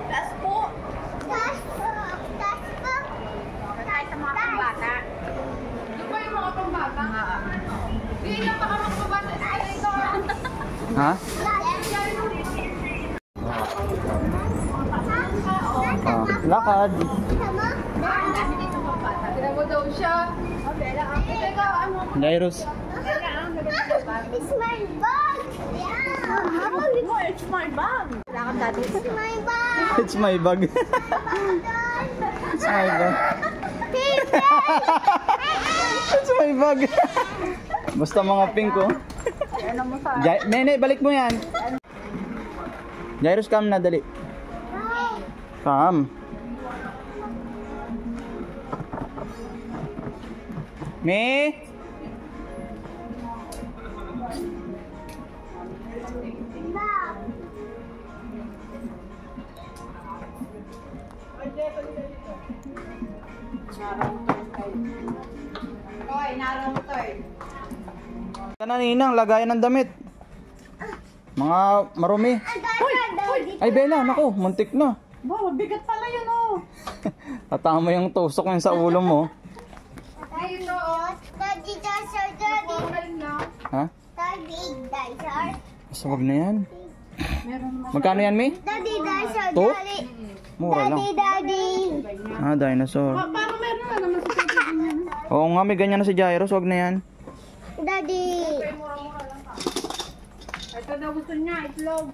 Tas po. Tas po. Kahit sa mga pambata. Di ba yung mga pambata? Hindi lang baka magpabata sa ito. Ha? Lakad. Tinago daw siya. Jairus. It's my bag. Yeah. It's my bag. Lakad dati. It's my bag. It's my bag. It's my bag. It's my bag. Basta mga pink oh. Nene, balik mo yan. Jairus, come na, dali. Come. Me? Ninang, lagayan ng damit. Mga marumi. Ay, Bella, naku, muntik na. Wow, bigat pala yun oh. Tatama yung tusok yun sa ulo mo. Ayun oh. Daddy, daddy. Ha? Daddy, daddy. So, wag na yan. Magkano yan, Mi? Daddy, daddy. To? Mura lang. Daddy. Ah, dinosaur. Parang meron na naman sa ganyan. Oo nga, may ganyan na si Jairus. Wag na yan. Daddy. Ito daw gusto niya, itlog.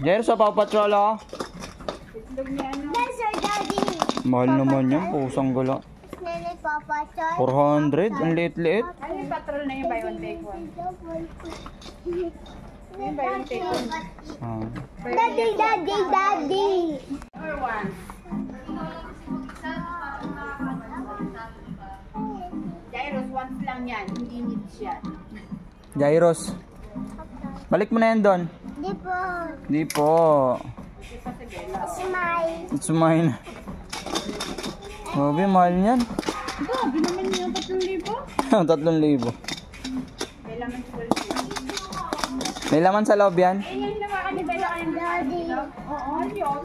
Jairus, sa Paw Patrol, oh. Itlog niya ano. Daddy. Mahal naman yan, pusang gala. Nene, Papa, 400, ang liit-liit. Ano yung patrol na yung buy one take one? Yung buy one take one. Ah. Daddy, daddy, daddy. Number one. Jairus, once lang yan. Hindi needs yan. Jairus, balik mo na yan doon. Di po. Di po. It's mine. It's mine. Grabe, mahal niyan. Grabe naman yung 3,000. 3,000. May laman sa loob. May laman sa loob yan? Eh, yung nawakan ni Bella kayong daddy. Oo, yun.